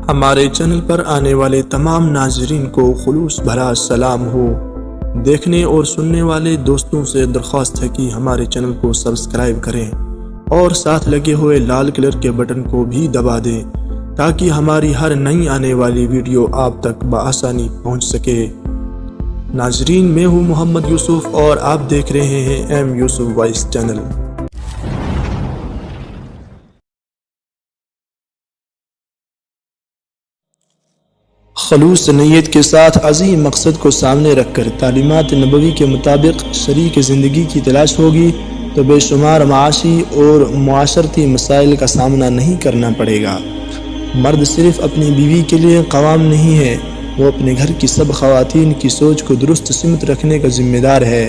ہمارے چینل پر آنے والے تمام ناظرین کو خلوص بھرا سلام ہو۔ دیکھنے اور سننے والے دوستوں سے درخواست ہے کہ ہمارے چینل کو سبسکرائب کریں اور ساتھ لگے ہوئے لال کلر کے بٹن کو بھی دبا دیں تاکہ ہماری ہر نئی آنے والی ویڈیو آپ تک بآسانی پہنچ سکے۔ ناظرین، میں ہوں محمد یوسف اور آپ دیکھ رہے ہیں ایم یوسف وائس چینل۔ خلوص نیت کے ساتھ عظیم مقصد کو سامنے رکھ کر تعلیمات نبوی کے مطابق شریک زندگی کی تلاش ہوگی تو بے شمار معاشی اور معاشرتی مسائل کا سامنا نہیں کرنا پڑے گا۔ مرد صرف اپنی بیوی کے لیے قوام نہیں ہے، وہ اپنے گھر کی سب خواتین کی سوچ کو درست سمت رکھنے کا ذمہ دار ہے۔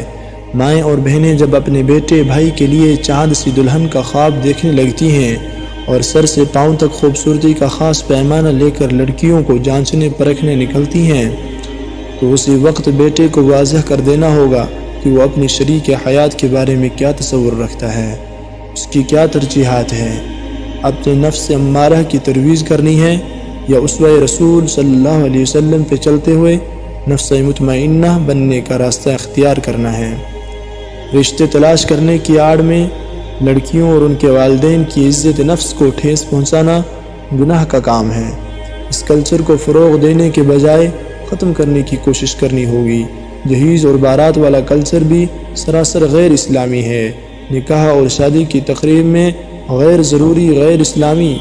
مائیں اور بہنیں جب اپنے بیٹے بھائی کے لیے چاند سی دلہن کا خواب دیکھنے لگتی ہیں اور سر سے پاؤں تک خوبصورتی کا خاص پیمانہ لے کر لڑکیوں کو جانچنے پرکھنے نکلتی ہیں، تو اسی وقت بیٹے کو واضح کر دینا ہوگا کہ وہ اپنی شریک حیات کے بارے میں کیا تصور رکھتا ہے، اس کی کیا ترجیحات ہیں۔ اپنے نفس امارہ کی ترویج کرنی ہے یا اسوہ رسول صلی اللہ علیہ وسلم پہ چلتے ہوئے نفس مطمئنہ بننے کا راستہ اختیار کرنا ہے۔ رشتے تلاش کرنے کی آڑ میں لڑکیوں اور ان کے والدین کی عزت نفس کو ٹھیس پہنچانا گناہ کا کام ہے۔ اس کلچر کو فروغ دینے کے بجائے ختم کرنے کی کوشش کرنی ہوگی۔ جہیز اور بارات والا کلچر بھی سراسر غیر اسلامی ہے۔ نکاح اور شادی کی تقریب میں غیر ضروری غیر اسلامی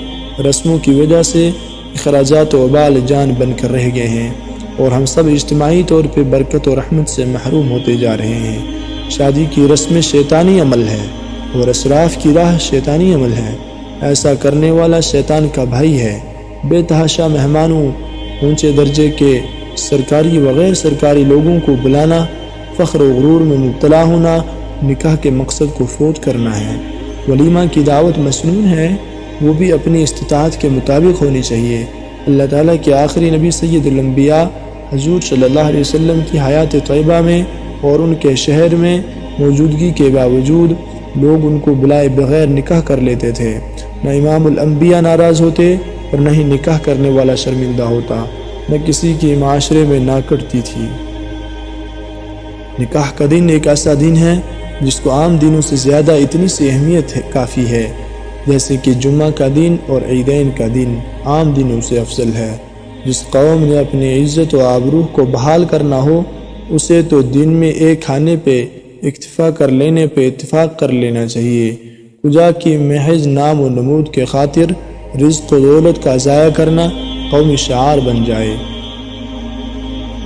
رسموں کی وجہ سے اخراجات و وبال جان بن کر رہ گئے ہیں اور ہم سب اجتماعی طور پہ برکت و رحمت سے محروم ہوتے جا رہے ہیں۔ شادی کی رسم شیطانی عمل ہے اور اسراف کی راہ شیطانی عمل ہے۔ ایسا کرنے والا شیطان کا بھائی ہے۔ بے تحاشا مہمانوں، اونچے درجے کے سرکاری و غیر سرکاری لوگوں کو بلانا، فخر و غرور میں مبتلا ہونا، نکاح کے مقصد کو فوت کرنا ہے۔ ولیمہ کی دعوت مسنون ہے، وہ بھی اپنی استطاعت کے مطابق ہونی چاہیے۔ اللہ تعالیٰ کے آخری نبی سید الانبیاء حضور صلی اللہ علیہ وسلم کی حیات طیبہ میں اور ان کے شہر میں موجودگی کے باوجود لوگ ان کو بلائے بغیر نکاح کر لیتے تھے۔ نہ امام الانبیاء ناراض ہوتے اور نہ ہی نکاح کرنے والا شرمندہ ہوتا، نہ کسی کی معاشرے میں نہ کٹتی تھی۔ نکاح کا دن ایک ایسا دن ہے جس کو عام دنوں سے زیادہ اتنی سی اہمیت کافی ہے، جیسے کہ جمعہ کا دن اور عیدین کا دن عام دنوں سے افضل ہے۔ جس قوم نے اپنی عزت و آبرو کو بحال کرنا ہو، اسے تو دن میں ایک کھانے پہ اکتفا کر لینے پہ اتفاق کر لینا چاہیے، کجا کی محض نام و نمود کے خاطر رزق و دولت کا ضائع کرنا قومی شعار بن جائے۔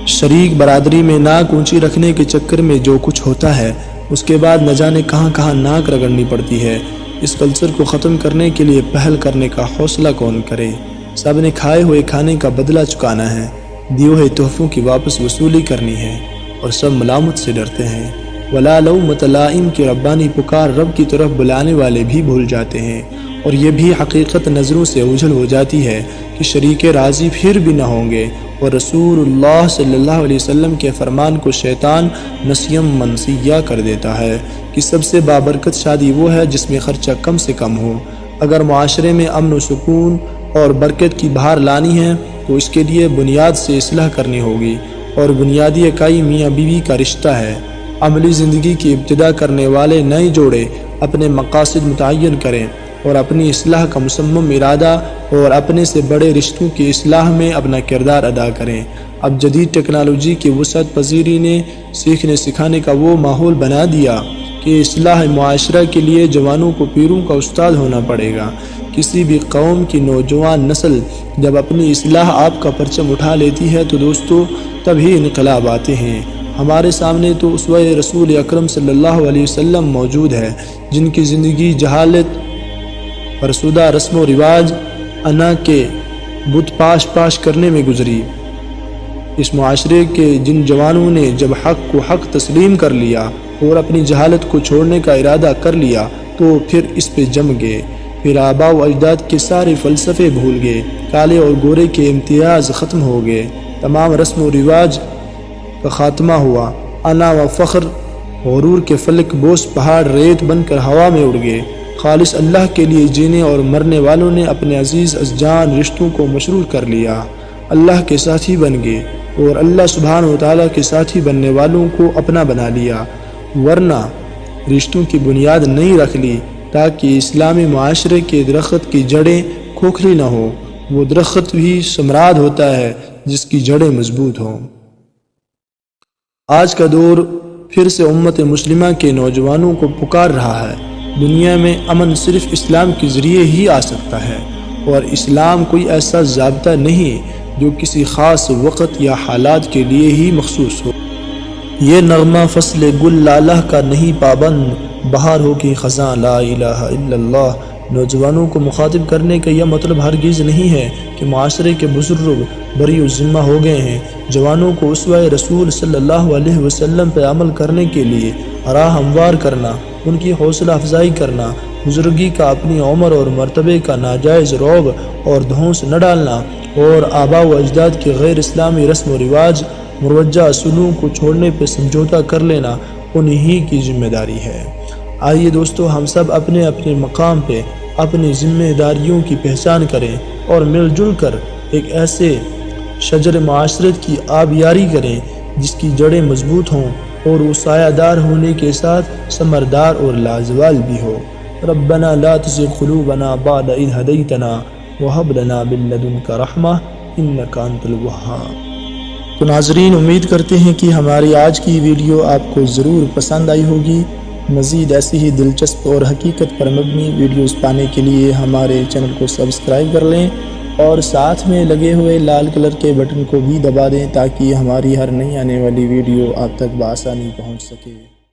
شریک برادری میں ناک اونچی رکھنے کے چکر میں جو کچھ ہوتا ہے، اس کے بعد نہ جانے کہاں کہاں ناک رگڑنی پڑتی ہے۔ اس کلچر کو ختم کرنے کے لیے پہل کرنے کا حوصلہ کون کرے؟ سب نے کھائے ہوئے کھانے کا بدلہ چکانا ہے، دیے ہوئے تحفوں کی واپس وصولی کرنی ہے اور سب ملامت سے ڈرتے ہیں۔ ولا لومۃ لائم کی ربانی پکار رب کی طرف بلانے والے بھی بھول جاتے ہیں، اور یہ بھی حقیقت نظروں سے اوجھل ہو جاتی ہے کہ شریک راضی پھر بھی نہ ہوں گے، اور رسول اللہ صلی اللہ علیہ وسلم کے فرمان کو شیطان نسیم منسیہ کر دیتا ہے کہ سب سے بابرکت شادی وہ ہے جس میں خرچہ کم سے کم ہو۔ اگر معاشرے میں امن و سکون اور برکت کی بہار لانی ہے تو اس کے لیے بنیاد سے اصلاح کرنی ہوگی، اور بنیادی اکائی میاں بیوی کا رشتہ ہے۔ عملی زندگی کی ابتدا کرنے والے نئے جوڑے اپنے مقاصد متعین کریں اور اپنی اصلاح کا مصمم ارادہ اور اپنے سے بڑے رشتوں کی اصلاح میں اپنا کردار ادا کریں۔ اب جدید ٹیکنالوجی کی وسعت پذیری نے سیکھنے سکھانے کا وہ ماحول بنا دیا کہ اصلاح معاشرہ کے لیے جوانوں کو پیروں کا استاد ہونا پڑے گا۔ کسی بھی قوم کی نوجوان نسل جب اپنی اصلاح آپ کا پرچم اٹھا لیتی ہے تو دوستو تب ہی انقلاب آتے ہیں۔ ہمارے سامنے تو اسوہ رسول اکرم صلی اللہ علیہ وسلم موجود ہے، جن کی زندگی جہالت، فرسودہ رسم و رواج، انا کے بت پاش کرنے میں گزری۔ اس معاشرے کے جن جوانوں نے جب حق کو حق تسلیم کر لیا اور اپنی جہالت کو چھوڑنے کا ارادہ کر لیا تو پھر اس پہ جم گئے، پھر آباء و اجداد کے سارے فلسفے بھول گئے، کالے اور گورے کے امتیاز ختم ہو گئے، تمام رسم و رواج کا خاتمہ ہوا، انا و فخر غرور کے فلک بوس پہاڑ ریت بن کر ہوا میں اڑ گئے، خالص اللہ کے لیے جینے اور مرنے والوں نے اپنے عزیز از جان رشتوں کو مشروع کر لیا، اللہ کے ساتھی بن گئے اور اللہ سبحانہ و تعالیٰ کے ساتھی بننے والوں کو اپنا بنا لیا، ورنہ رشتوں کی بنیاد نہیں رکھ لی تاکہ اسلامی معاشرے کے درخت کی جڑیں کھوکھلی نہ ہو۔ وہ درخت بھی ثمرات ہوتا ہے جس کی جڑیں مضبوط ہوں۔ آج کا دور پھر سے امت مسلمہ کے نوجوانوں کو پکار رہا ہے۔ دنیا میں امن صرف اسلام کے ذریعے ہی آ سکتا ہے، اور اسلام کوئی ایسا ضابطہ نہیں جو کسی خاص وقت یا حالات کے لیے ہی مخصوص ہو۔ یہ نغمہ فصل گل لالہ کا نہیں پابند، بہار ہو کہ خزاں لا الہ الا اللہ۔ نوجوانوں کو مخاطب کرنے کا یہ مطلب ہرگز نہیں ہے کہ معاشرے کے بزرگ بری ذمہ ہو گئے ہیں۔ جوانوں کو اسوہ رسول صلی اللہ علیہ وسلم پہ عمل کرنے کے لیے راہ ہموار کرنا، ان کی حوصلہ افزائی کرنا، بزرگی کا اپنی عمر اور مرتبے کا ناجائز روب اور دھونس نہ ڈالنا، اور آباء و اجداد کے غیر اسلامی رسم و رواج مروجہ اصولوں کو چھوڑنے پہ سمجھوتا کر لینا انہی کی ذمہ داری ہے۔ آئیے دوستو، ہم سب اپنے اپنے مقام پہ اپنی ذمہ داریوں کی پہچان کریں اور مل جل کر ایک ایسے شجر معاشرت کی آبیاری کریں جس کی جڑیں مضبوط ہوں اور وہ سایہ دار ہونے کے ساتھ ثمردار اور لازوال بھی ہو۔ ربنا لا تزغ قلوبنا بعد اذ ہدیتنا وہب لنا من لدنک رحمہ انک انت الوہاب۔ تو ناظرین، امید کرتے ہیں کہ ہماری آج کی ویڈیو آپ کو ضرور پسند آئی ہوگی۔ مزید ایسی ہی دلچسپ اور حقیقت پر مبنی ویڈیوز پانے کے لیے ہمارے چینل کو سبسکرائب کر لیں اور ساتھ میں لگے ہوئے لال کلر کے بٹن کو بھی دبا دیں تاکہ ہماری ہر نئی آنے والی ویڈیو آپ تک بآسانی پہنچ سکے۔